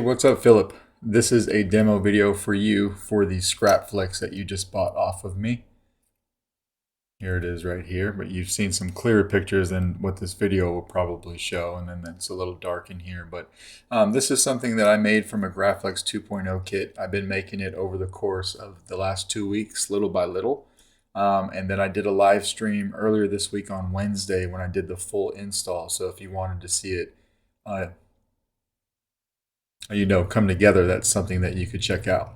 What's up, Phillip? This is a demo video for you for the Scrapflex that you just bought off of me. Here it is right here, but you've seen some clearer pictures than what this video will probably show, and then it's a little dark in here. But this is something that I made from a Graphics 2.0 kit. I've been making it over the course of the last 2 weeks, little by little. And then I did a live stream earlier this week on Wednesday when I did the full install. So if you wanted to see it, come together, that's something that you could check out.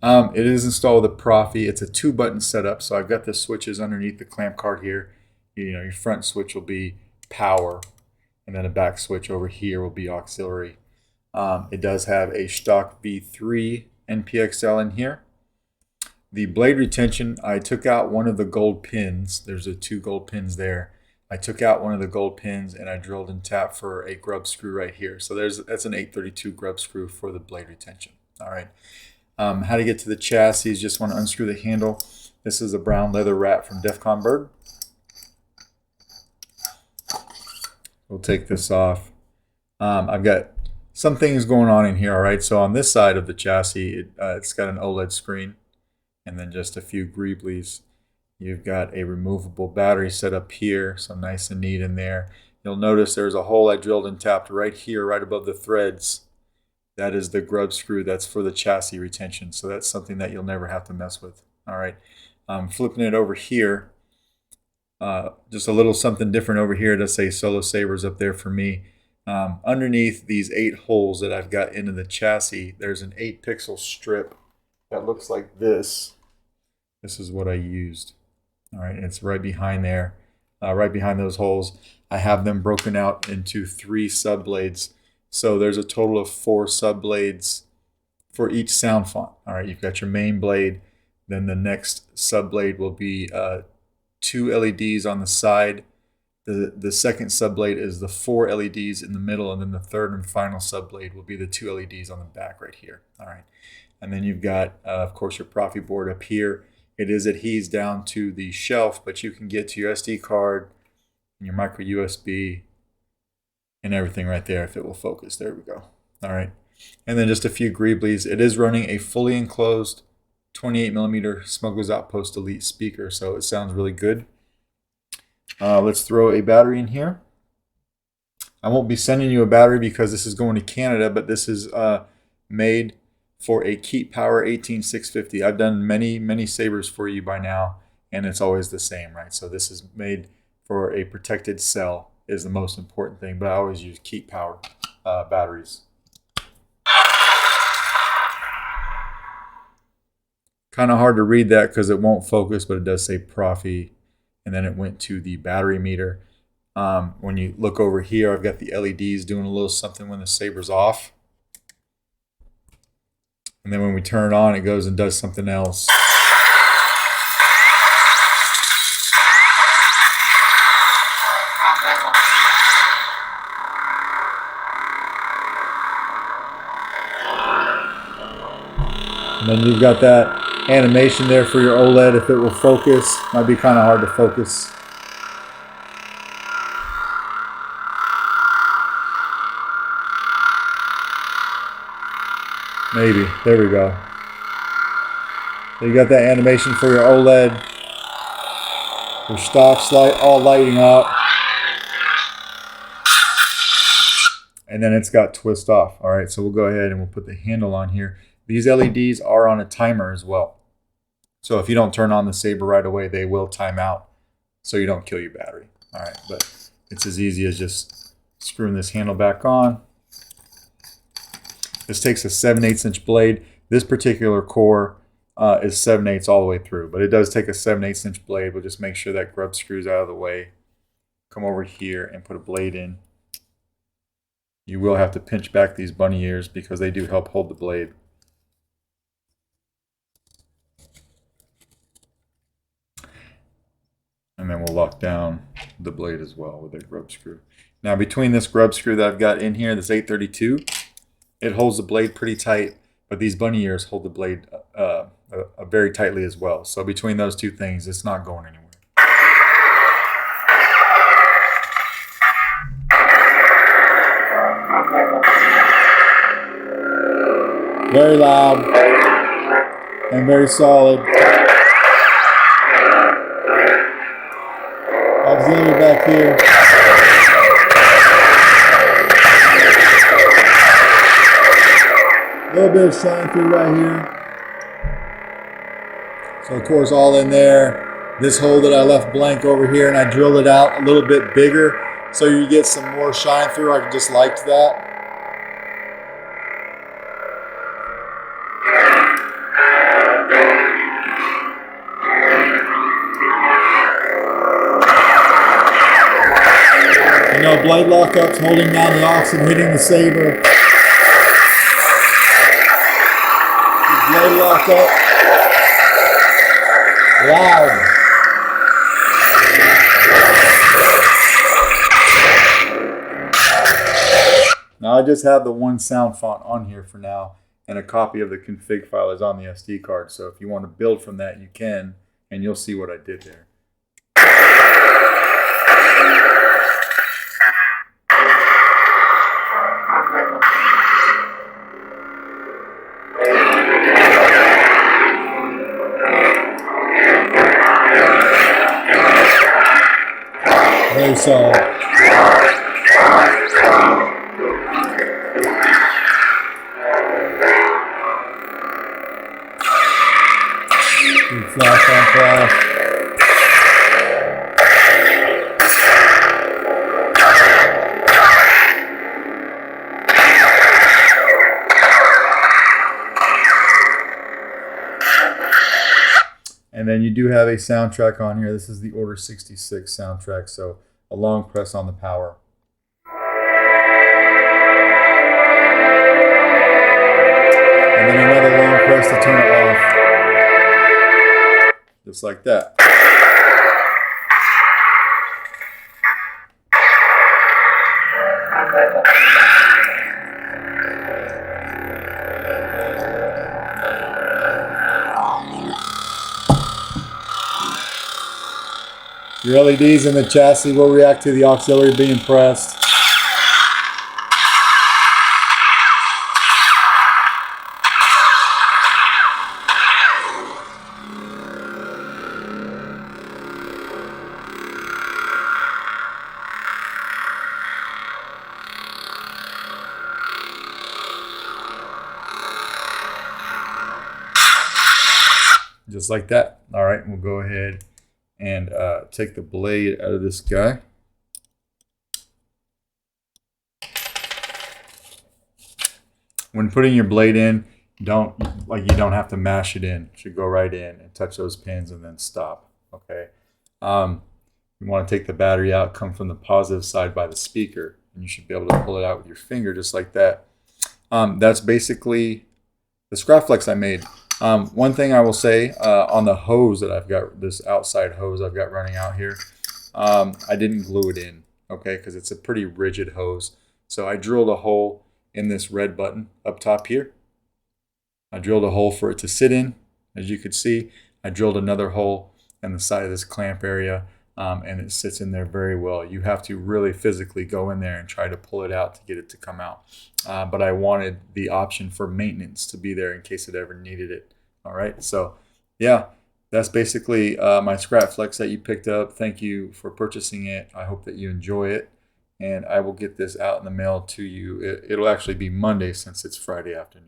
It is installed with a Proffie. It's a 2-button setup, so I've got the switches underneath the clamp card here. Your front switch will be power, and then a back switch over here will be auxiliary. It does have a stock V3 NPXL in here. The blade retention, I took out one of the gold pins. There's 2 gold pins there. I took out one of the gold pins and I drilled and tapped for a grub screw right here. So that's an 832 grub screw for the blade retention. All right. How to get to the chassis is just want to unscrew the handle. This is a brown leather wrap from Defcon Bird. We'll take this off. I've got some things going on in here. All right. So on this side of the chassis, it's got an OLED screen and then just a few greeblies. You've got a removable battery set up here, so nice and neat in there. You'll notice there's a hole I drilled and tapped right here, right above the threads. That is the grub screw. That's for the chassis retention, so that's something that you'll never have to mess with. All right, flipping it over here. Just a little something different over here to say Solo Sabers up there for me. Underneath these 8 holes that I've got into the chassis, there's an 8-pixel strip that looks like this. This is what I used. All right, it's right behind there, right behind those holes. I have them broken out into 3 subblades. So there's a total of 4 subblades for each sound font. All right, you've got your main blade. Then the next subblade will be 2 LEDs on the side. The second subblade is the 4 LEDs in the middle, and then the third and final subblade will be the 2 LEDs on the back right here. All right, and then you've got, of course, your Proffie board up here. It is adhesed down to the shelf, but you can get to your SD card, and your micro USB, and everything right there if it will focus. There we go. All right. And then just a few greeblies. It is running a fully enclosed 28mm Smuggler's Outpost Elite speaker, so it sounds really good. Let's throw a battery in here. I won't be sending you a battery because this is going to Canada, but this is made for a Keep Power 18650. I've done many sabers for you by now, and it's always the same, right? So this is made for a protected cell is the most important thing, but I always use Keep Power batteries. Kind of hard to read that because it won't focus, but it does say Proffie, and then it went to the battery meter. When you look over here, I've got the LEDs doing a little something when the saber's off. And then when we turn it on, it goes and does something else. And then you've got that animation there for your OLED if it will focus. Might be kind of hard to focus. Maybe. There we go. So you got that animation for your OLED. Your stock's all lighting up. And then it's got twist off. All right, so we'll go ahead and we'll put the handle on here. These LEDs are on a timer as well. So if you don't turn on the saber right away, they will time out so you don't kill your battery. All right, but it's as easy as just screwing this handle back on. This takes a 7/8 inch blade. This particular core is 7/8 all the way through, but it does take a 7/8 inch blade. We'll just make sure that grub screw's out of the way. Come over here and put a blade in. You will have to pinch back these bunny ears because they do help hold the blade. And then we'll lock down the blade as well with a grub screw. Now between this grub screw that I've got in here, this 832, it holds the blade pretty tight, but these bunny ears hold the blade very tightly as well. So between those 2 things, it's not going anywhere. Very loud and very solid. Auxiliary back here. A little bit of shine through right here. So of course all in there. This hole that I left blank over here, and I drilled it out a little bit bigger so you get some more shine through. I just liked that. You know, blade lockups, holding down the aux and hitting the saber. Blade lockup. Loud. Now I just have the one sound font on here for now, and a copy of the config file is on the SD card. So if you want to build from that, you can, and you'll see what I did there. Very solid. Flash on flash. And then you do have a soundtrack on here. This is the Order 66 soundtrack, so a long press on the power. And then another long press to turn it off. Just like that. Your LEDs in the chassis will react to the auxiliary being pressed. Just like that. All right, we'll go ahead and take the blade out of this guy. When putting your blade in, you don't have to mash it in. You should go right in and touch those pins and then stop. Okay. You want to take the battery out, come from the positive side by the speaker, and you should be able to pull it out with your finger just like that. That's basically the Scrapflex I made. One thing I will say on the hose that I've got, this outside hose I've got running out here, I didn't glue it in, okay, because it's a pretty rigid hose. So I drilled a hole in this red button up top here. I drilled a hole for it to sit in. As you could see, I drilled another hole in the side of this clamp area, and it sits in there very well. You have to really physically go in there and try to pull it out to get it to come out. But I wanted the option for maintenance to be there in case it ever needed it. All right, so yeah, that's basically my Scrapflex that you picked up. Thank you for purchasing it. I hope that you enjoy it, and I will get this out in the mail to you. It'll actually be Monday since it's Friday afternoon.